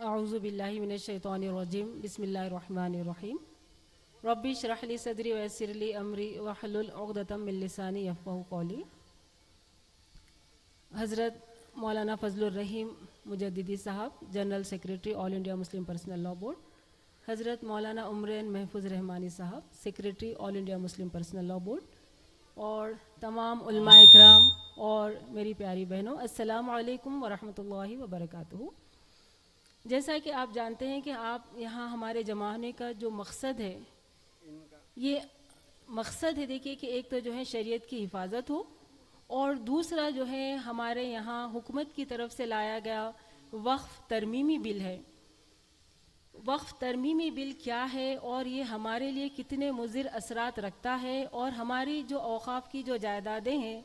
اعوذ باللہ من الشیطان الرجیم بسم اللہ الرحمن الرحیم ربی اشرح لی صدری ویسر لی امری واحلل عقدۃ من لسانی یفقہوا قولی۔ حضرت مولانا فضل Ur Rahim Mujaddidi Sahib, general secretary all India Muslim personal law board, Hazrat Maulana Umrain Mahfooz Rahmani Sahib, secretary all India Muslim personal law board, اور تمام علماء اکرام اور میری پیاری بہنوں، السلام علیکم ورحمۃ اللہ وبرکاتہ۔ جیسا کہ آپ جانتے ہیں کہ آپ یہاں ہمارے جمع ہونے کا جو مقصد ہے، یہ مقصد ہے دیکھیے کہ ایک تو جو ہے شریعت کی حفاظت ہو، اور دوسرا جو ہے ہمارے یہاں حکومت کی طرف سے لایا گیا وقف ترمیمی بل ہے۔ وقف ترمیمی بل کیا ہے اور یہ ہمارے لیے کتنے مضر اثرات رکھتا ہے، اور ہماری جو اوقاف کی جو جائیدادیں ہیں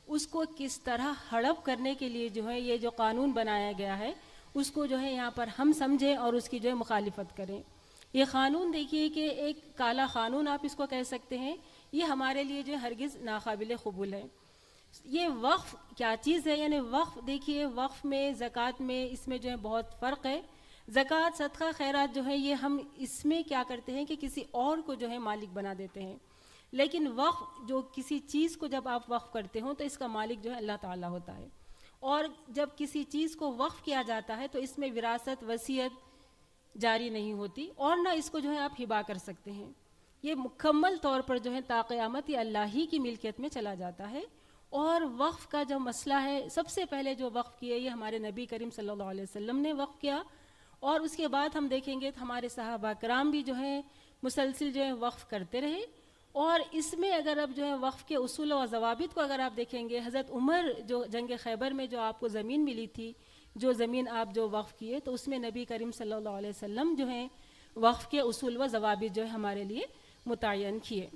اس کو کس طرح ہڑپ کرنے کے لیے جو ہے یہ جو قانون بنایا گیا ہے اس کو جو ہے یہاں پر ہم سمجھیں اور اس کی جو ہے مخالفت کریں۔ یہ قانون دیکھیے کہ ایک کالا قانون آپ اس کو کہہ سکتے ہیں، یہ ہمارے لیے جو ہے ہرگز ناقابل قبول ہے۔ یہ وقف کیا چیز ہے؟ یعنی وقف دیکھیے، وقف میں زکوٰۃ میں اس میں جو ہے بہت فرق ہے۔ زکوٰۃ صدقہ خیرات جو ہے یہ ہم اس میں کیا کرتے ہیں کہ کسی اور کو جو ہے مالک بنا دیتے ہیں، لیکن وقف جو کسی چیز کو جب آپ وقف کرتے ہوں تو اس کا مالک جو ہے اللہ تعالیٰ ہوتا ہے، اور جب کسی چیز کو وقف کیا جاتا ہے تو اس میں وراثت وصیت جاری نہیں ہوتی، اور نہ اس کو جو ہے آپ ہبا کر سکتے ہیں۔ یہ مکمل طور پر جو ہے تا قیامت یہ اللہ ہی کی ملکیت میں چلا جاتا ہے۔ اور وقف کا جو مسئلہ ہے، سب سے پہلے جو وقف کیے یہ ہمارے نبی کریم صلی اللہ علیہ وسلم نے وقف کیا، اور اس کے بعد ہم دیکھیں گے ہمارے صحابہ کرام بھی جو ہے مسلسل جو ہے وقف کرتے رہے۔ اور اس میں اگر اب جو ہے وقف کے اصول و ضوابط کو اگر آپ دیکھیں گے، حضرت عمر جو جنگ خیبر میں جو آپ کو زمین ملی تھی، جو زمین آپ جو وقف کیے، تو اس میں نبی کریم صلی اللہ علیہ وسلم جو ہے وقف کے اصول و ضوابط جو ہے ہمارے لیے متعین کیے۔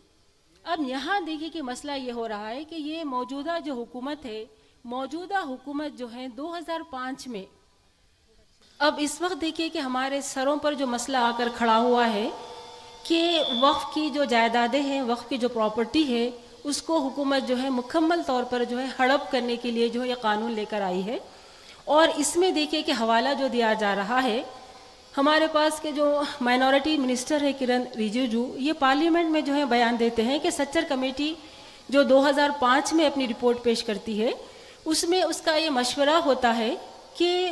اب یہاں دیکھیے کہ مسئلہ یہ ہو رہا ہے کہ یہ موجودہ جو حکومت ہے، موجودہ حکومت جو ہے 2005 میں، اب اس وقت دیکھیے کہ ہمارے سروں پر جو مسئلہ آ کر کھڑا ہوا ہے کہ وقف کی جو جائیدادیں ہیں، وقف کی جو پراپرٹی ہے، اس کو حکومت جو ہے مکمل طور پر جو ہے ہڑپ کرنے کے لیے جو ہے یہ قانون لے کر آئی ہے۔ اور اس میں دیکھیے کہ حوالہ جو دیا جا رہا ہے، ہمارے پاس کے جو مائنورٹی منسٹر ہے کرن رجیجو، یہ پارلیمنٹ میں جو ہے بیان دیتے ہیں کہ سچر کمیٹی جو 2005 میں اپنی رپورٹ پیش کرتی ہے، اس میں اس کا یہ مشورہ ہوتا ہے کہ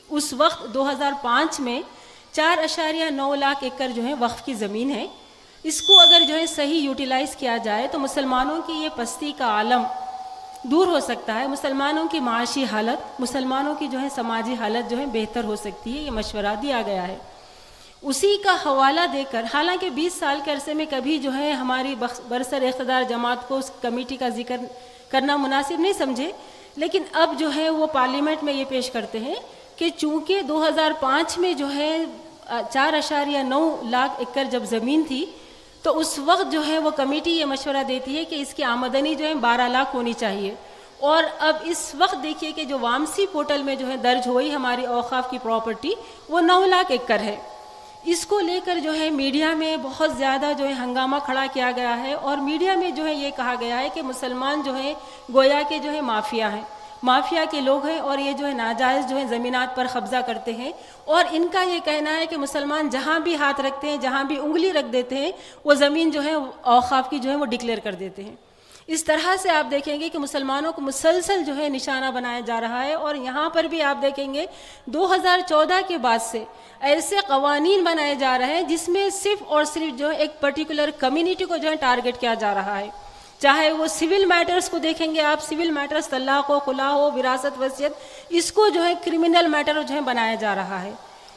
اس وقت 2005 میں 4.9 لاکھ ایکڑ جو ہے وقف کی زمین ہے، اس کو اگر جو ہے صحیح یوٹیلائز کیا جائے تو مسلمانوں کی یہ پستی کا عالم دور ہو سکتا ہے، مسلمانوں کی معاشی حالت، مسلمانوں کی جو ہے سماجی حالت جو ہے بہتر ہو سکتی ہے۔ یہ مشورہ دیا گیا ہے، اسی کا حوالہ دے کر، حالانکہ 20 سال کے عرصے میں کبھی جو ہے ہماری برسر اقتدار جماعت کو اس کمیٹی کا ذکر کرنا مناسب نہیں سمجھے، لیکن اب جو ہے وہ پارلیمنٹ میں یہ پیش کرتے ہیں کہ چونکہ 2005 میں جو ہے 4.9 لاکھ ایکڑ جب زمین تھی، تو اس وقت جو ہے وہ کمیٹی یہ مشورہ دیتی ہے کہ اس کی آمدنی جو ہے 12 لاکھ ہونی چاہیے، اور اب اس وقت دیکھیے کہ جو وامسی پورٹل میں جو ہے درج ہوئی ہماری اوقاف کی پراپرٹی وہ 9 لاکھ ایکڑ ہے۔ اس کو لے کر جو ہے میڈیا میں بہت زیادہ جو ہے ہنگامہ کھڑا کیا گیا ہے، اور میڈیا میں جو ہے یہ کہا گیا ہے کہ مسلمان جو ہے گویا کے جو ہے مافیا ہیں، مافیا کے لوگ ہیں، اور یہ جو ہے ناجائز جو ہے زمینات پر قبضہ کرتے ہیں، اور ان کا یہ کہنا ہے کہ مسلمان جہاں بھی ہاتھ رکھتے ہیں، جہاں بھی انگلی رکھ دیتے ہیں، وہ زمین جو ہے اوقاف کی جو ہے وہ ڈکلیئر کر دیتے ہیں۔ اس طرح سے آپ دیکھیں گے کہ مسلمانوں کو مسلسل جو ہے نشانہ بنایا جا رہا ہے، اور یہاں پر بھی آپ دیکھیں گے 2014 کے بعد سے ایسے قوانین بنائے جا رہے ہیں جس میں صرف اور صرف جو ہے ایک پرٹیکولر کمیونٹی کو جو ہے ٹارگٹ کیا جا رہا ہے، چاہے وہ سول میٹرز کو دیکھیں گے آپ، سول میٹرز طلاق ہو، خلا ہو، وراثت وصیت، اس کو جو ہے کرمنل میٹر جو ہے بنایا جا رہا ہے۔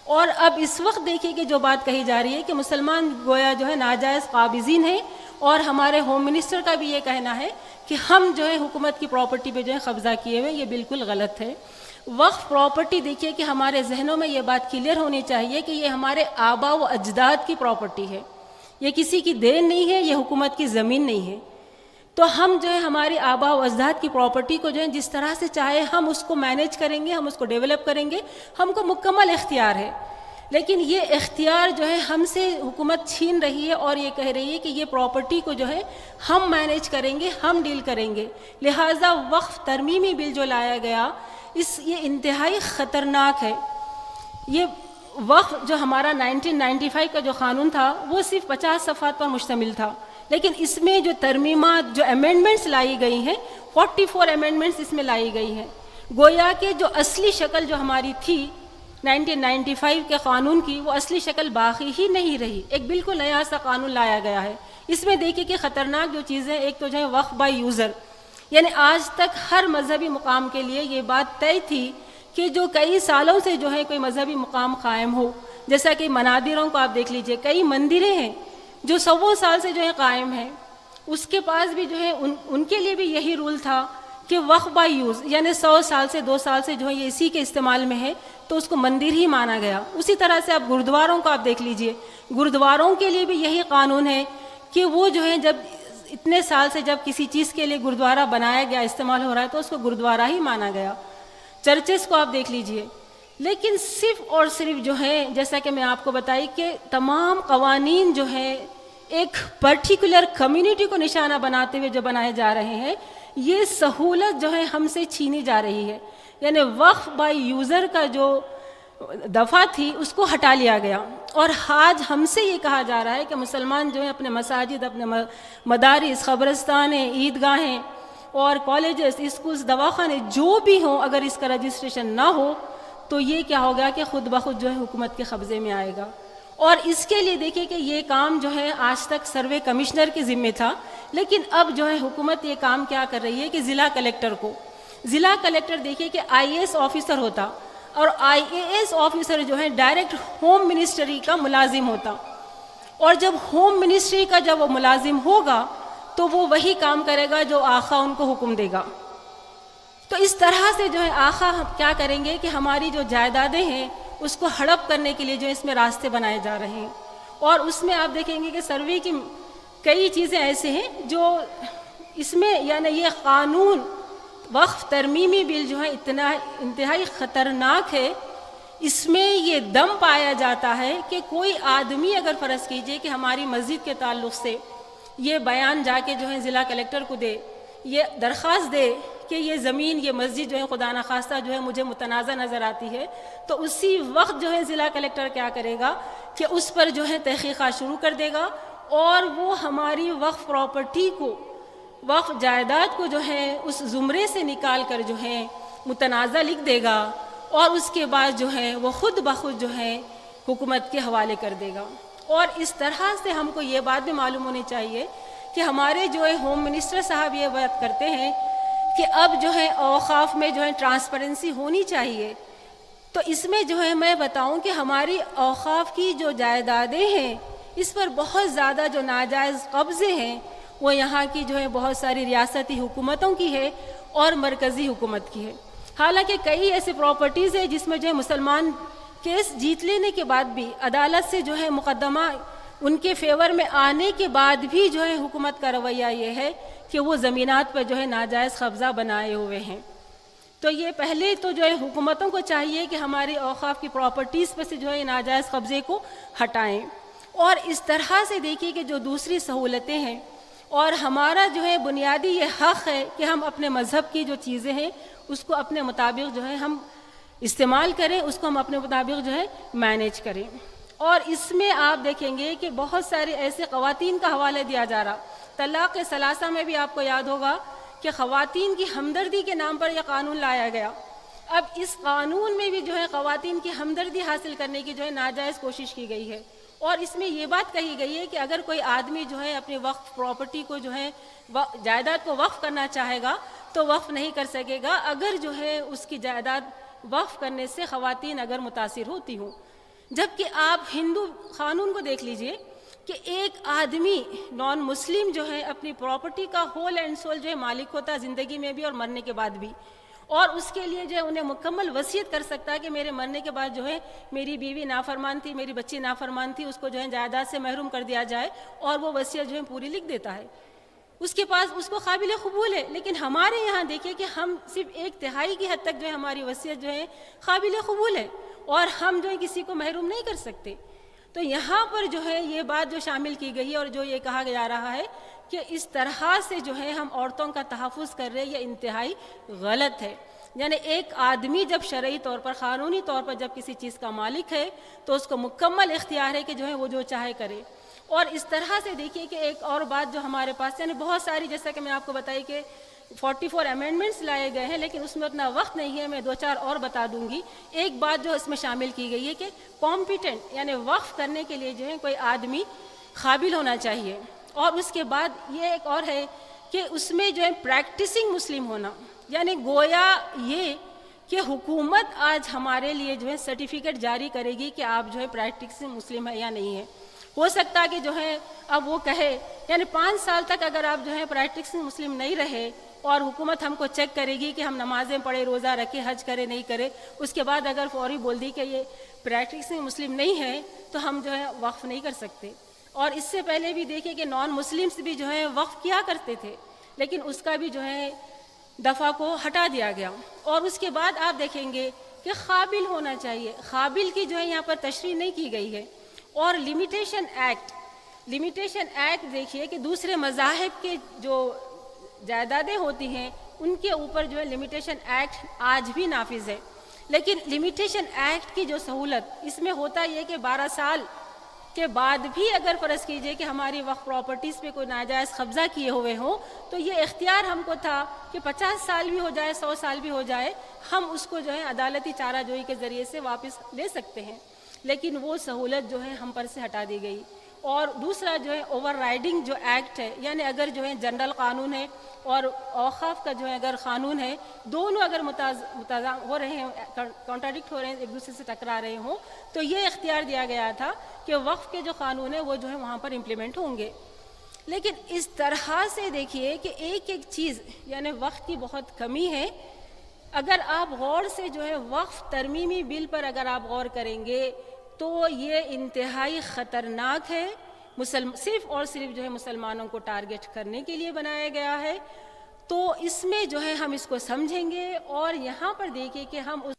اور اب اس وقت دیکھیے کہ جو بات کہی جا رہی ہے کہ مسلمان گویا جو ہے ناجائز قابضین ہیں، اور ہمارے ہوم منسٹر کا بھی یہ کہنا ہے کہ ہم جو ہے حکومت کی پراپرٹی پہ جو ہے قبضہ کیے ہوئے، یہ بالکل غلط ہے۔ وقف پراپرٹی دیکھیے کہ ہمارے ذہنوں میں یہ بات کلیئر ہونی چاہیے کہ یہ ہمارے آبا و اجداد کی پراپرٹی ہے، یہ کسی کی دین نہیں ہے، یہ حکومت کی زمین نہیں ہے۔ تو ہم جو ہے ہماری آبا و اجداد کی پراپرٹی کو جو ہے جس طرح سے چاہے ہم اس کو مینیج کریں گے، ہم اس کو ڈیولپ کریں گے، ہم کو مکمل اختیار ہے، لیکن یہ اختیار جو ہے ہم سے حکومت چھین رہی ہے، اور یہ کہہ رہی ہے کہ یہ پراپرٹی کو جو ہے ہم مینیج کریں گے، ہم ڈیل کریں گے۔ لہٰذا وقف ترمیمی بل جو لایا گیا، یہ انتہائی خطرناک ہے۔ یہ وقف جو ہمارا 1995 کا جو قانون تھا وہ صرف 50 صفحات پر مشتمل تھا، لیکن اس میں جو ترمیمات، جو امینڈمنٹس لائی گئی ہیں، 44 امینڈمنٹس اس میں لائی گئی ہیں، گویا کہ جو اصلی شکل جو ہماری تھی 1995 کے قانون کی، وہ اصلی شکل باقی ہی نہیں رہی، ایک بالکل نیا سا قانون لایا گیا ہے۔ اس میں دیکھیے کہ خطرناک جو چیزیں، ایک تو جو ہے وقف بائی یوزر، یعنی آج تک ہر مذہبی مقام کے لیے یہ بات طے تھی کہ جو کئی سالوں سے جو ہے کوئی مذہبی مقام قائم ہو، جیسا کہ منادروں کو آپ دیکھ لیجئے، کئی مندریں ہیں جو سووں سال سے جو ہے قائم ہیں، اس کے پاس بھی جو ہے ان کے لیے بھی یہی رول تھا کہ وقف بائی یوز، یعنی 100 سال سے 2 سال سے جو ہے یہ اسی کے استعمال میں ہے، تو اس کو مندر ہی مانا گیا۔ اسی طرح سے آپ گردواروں کو آپ دیکھ لیجئے، گردواروں کے لیے بھی یہی قانون ہے کہ وہ جو ہے جب اتنے سال سے جب کسی چیز کے لیے گردوارہ بنایا گیا، استعمال ہو رہا ہے، تو اس کو گردوارہ ہی مانا گیا۔ چرچز کو آپ دیکھ لیجئے، لیکن صرف اور صرف جو ہے، جیسا کہ میں آپ کو بتائی کہ تمام قوانین جو ہے ایک پرٹیکولر کمیونٹی کو نشانہ بناتے ہوئے جو بنائے جا رہے ہیں، یہ سہولت جو ہے ہم سے چھینی جا رہی ہے، یعنی وقف بائی یوزر کا جو دفعہ تھی اس کو ہٹا لیا گیا، اور آج ہم سے یہ کہا جا رہا ہے کہ مسلمان جو ہے اپنے مساجد، اپنے مدارس، قبرستانیں، عیدگاہیں اور کالجز، اسکولز، دواخانے جو بھی ہوں، اگر اس کا رجسٹریشن نہ ہو تو یہ کیا ہوگا کہ خود بخود جو ہے حکومت کے قبضے میں آئے گا۔ اور اس کے لیے دیکھیے کہ یہ کام جو ہے آج تک سروے کمشنر کے ذمہ تھا، لیکن اب جو ہے حکومت یہ کام کیا کر رہی ہے کہ ضلع کلیکٹر دیکھیے کہ IAS آفیسر ہوتا، اور IAS آفیسر جو ہے ڈائریکٹ ہوم منسٹری کا ملازم ہوتا، اور جب ہوم منسٹری کا جب وہ ملازم ہوگا تو وہ وہی کام کرے گا جو آقا ان کو حکم دے گا۔ تو اس طرح سے جو ہے آقا کیا کریں گے کہ ہماری جو جائیدادیں ہیں اس کو ہڑپ کرنے کے لیے جو اس میں راستے بنائے جا رہے ہیں، اور اس میں آپ دیکھیں گے کہ سروے کی کئی چیزیں ایسے ہیں جو اس میں، یعنی یہ قانون وقف ترمیمی بل جو ہے اتنا انتہائی خطرناک ہے، اس میں یہ دم پایا جاتا ہے کہ کوئی آدمی اگر فرض کیجئے کہ ہماری مسجد کے تعلق سے یہ بیان جا کے جو ہے ضلع کلیکٹر کو دے، یہ درخواست دے کہ یہ زمین، یہ مسجد جو ہے خدا نخواستہ جو ہے مجھے متنازع نظر آتی ہے، تو اسی وقت جو ہے ضلع کلیکٹر کیا کرے گا کہ اس پر جو ہے تحقیقات شروع کر دے گا، اور وہ ہماری وقف پراپرٹی کو، وقف جائیداد کو جو ہے اس زمرے سے نکال کر جو ہے متنازع لکھ دے گا، اور اس کے بعد جو ہے وہ خود بخود جو ہے حکومت کے حوالے کر دے گا۔ اور اس طرح سے ہم کو یہ بات بھی معلوم ہونی چاہیے کہ ہمارے جو ہے ہوم منسٹر صاحب یہ بات کرتے ہیں کہ اب جو ہے اوقاف میں جو ہے ٹرانسپیرنسی ہونی چاہیے، تو اس میں جو ہے میں بتاؤں کہ ہماری اوقاف کی جو جائیدادیں ہیں اس پر بہت زیادہ جو ناجائز قبضے ہیں وہ یہاں کی جو ہے بہت ساری ریاستی حکومتوں کی ہے اور مرکزی حکومت کی ہے۔ حالانکہ کئی ایسے پراپرٹیز ہیں جس میں جو ہے مسلمان کیس جیت لینے کے بعد بھی، عدالت سے جو ہے مقدمہ ان کے فیور میں آنے کے بعد بھی جو ہے حکومت کا رویہ یہ ہے کہ وہ زمینات پر جو ہے ناجائز قبضہ بنائے ہوئے ہیں۔ تو یہ پہلے تو جو ہے حکومتوں کو چاہیے کہ ہماری اوقاف کی پراپرٹیز پر سے جو ہے ناجائز قبضے کو ہٹائیں، اور اس طرح سے دیکھیے کہ جو دوسری سہولتیں ہیں، اور ہمارا جو ہے بنیادی یہ حق ہے کہ ہم اپنے مذہب کی جو چیزیں ہیں اس کو اپنے مطابق جو ہے ہم استعمال کریں، اس کو ہم اپنے مطابق جو ہے مینیج کریں۔ اور اس میں آپ دیکھیں گے کہ بہت سارے ایسے خواتین کا حوالہ دیا جا رہا، طلاق ثلاثہ میں بھی آپ کو یاد ہوگا کہ خواتین کی ہمدردی کے نام پر یہ قانون لایا گیا۔ اب اس قانون میں بھی جو ہے خواتین کی ہمدردی حاصل کرنے کی جو ہے ناجائز کوشش کی گئی ہے، اور اس میں یہ بات کہی گئی ہے کہ اگر کوئی آدمی جو ہے اپنی وقف پراپرٹی کو جو ہے جائیداد کو وقف کرنا چاہے گا تو وقف نہیں کر سکے گا اگر جو ہے اس کی جائیداد وقف کرنے سے خواتین اگر متاثر ہوتی ہوں۔ جبکہ آپ ہندو قانون کو دیکھ لیجئے کہ ایک آدمی نان مسلم جو ہے اپنی پراپرٹی کا ہول اینڈ سول جو ہے مالک ہوتا ہے، زندگی میں بھی اور مرنے کے بعد بھی، اور اس کے لیے جو ہے انہیں مکمل وصیت کر سکتا ہے کہ میرے مرنے کے بعد جو ہے میری بیوی نافرمان تھی، میری بچی نافرمان تھی، اس کو جو ہے جائیداد سے محروم کر دیا جائے، اور وہ وصیت جو ہے پوری لکھ دیتا ہے، اس کے پاس اس کو قابل قبول ہے۔ لیکن ہمارے یہاں دیکھیے کہ ہم صرف 1/3 کی حد تک جو ہے ہماری وصیت جو ہے قابل قبول ہے، اور ہم جو ہے کسی کو محروم نہیں کر سکتے۔ تو یہاں پر جو ہے یہ بات جو شامل کی گئی ہے اور جو یہ کہا جا رہا ہے کہ اس طرح سے جو ہے ہم عورتوں کا تحفظ کر رہے ہیں، یہ انتہائی غلط ہے۔ یعنی ایک آدمی جب شرعی طور پر قانونی طور پر جب کسی چیز کا مالک ہے تو اس کو مکمل اختیار ہے کہ جو ہے وہ جو چاہے کرے. اور اس طرح سے دیکھیے کہ ایک اور بات جو ہمارے پاس یعنی بہت ساری جیسا کہ میں آپ کو بتائی کہ 44 امینڈمنٹس لائے گئے ہیں لیکن اس میں اتنا وقت نہیں ہے, میں 2-4 اور بتا دوں گی. ایک بات جو اس میں شامل کی گئی ہے کہ کمپیٹنٹ یعنی وقف کرنے کے لیے جو ہے کوئی آدمی قابل ہونا چاہیے. اور اس کے بعد یہ ایک اور ہے کہ اس میں جو ہے پریکٹسنگ مسلم ہونا, یعنی گویا یہ کہ حکومت آج ہمارے لیے جو ہے سرٹیفکیٹ جاری کرے گی کہ آپ جو ہے پریکٹسنگ مسلم ہے یا نہیں ہے. ہو سکتا ہے کہ جو ہے اب وہ کہے یعنی 5 سال تک اگر آپ جو ہے پریکٹسنگ مسلم نہیں رہے اور حکومت ہم کو چیک کرے گی کہ ہم نمازیں پڑھے, روزہ رکھے, حج کرے, نہیں کرے, اس کے بعد اگر فوری بول دی کہ یہ پریکٹسنگ مسلم نہیں ہے تو ہم جو ہے وقف نہیں کر سکتے. اور اس سے پہلے بھی دیکھیں کہ نان مسلمس بھی جو ہے وقف کیا کرتے تھے لیکن اس کا بھی جو ہے دفعہ کو ہٹا دیا گیا. اور اس کے بعد آپ دیکھیں گے کہ قابل ہونا چاہیے, قابل کی جو ہے یہاں پر تشریح نہیں کی گئی ہے. اور لمیٹیشن ایکٹ دیکھیے کہ دوسرے مذاہب کے جو جائیدادیں ہوتی ہیں ان کے اوپر جو ہے لمیٹیشن ایکٹ آج بھی نافذ ہے. لیکن لمیٹیشن ایکٹ کی جو سہولت اس میں ہوتا یہ کہ 12 سال کے بعد بھی اگر فرض کیجئے کہ ہماری وقف پراپرٹیز پہ کوئی ناجائز قبضہ کیے ہوئے ہوں تو یہ اختیار ہم کو تھا کہ 50 سال بھی ہو جائے, 100 سال بھی ہو جائے, ہم اس کو جو ہے عدالتی چارہ جوئی کے ذریعے سے واپس لے سکتے ہیں. لیکن وہ سہولت جو ہے ہم پر سے ہٹا دی گئی. اور دوسرا جو ہے اوور رائڈنگ جو ایکٹ ہے, یعنی اگر جو ہے جنرل قانون ہے اور اوقاف کا جو ہے اگر قانون ہے, دونوں اگر متضاد ہو رہے ہیں, کانٹراڈکٹ ہو رہے ہیں, ایک دوسرے سے ٹکرا رہے ہوں, تو یہ اختیار دیا گیا تھا کہ وقف کے جو قانون ہے وہ جو ہے وہاں پر امپلیمنٹ ہوں گے. لیکن اس طرح سے دیکھیے کہ ایک ایک چیز یعنی وقت کی بہت کمی ہے. اگر آپ غور سے جو ہے وقف ترمیمی بل پر اگر آپ غور کریں گے تو یہ انتہائی خطرناک ہے. صرف اور صرف جو ہے مسلمانوں کو ٹارگٹ کرنے کے لیے بنایا گیا ہے. تو اس میں جو ہے ہم اس کو سمجھیں گے اور یہاں پر دیکھیں کہ ہم اس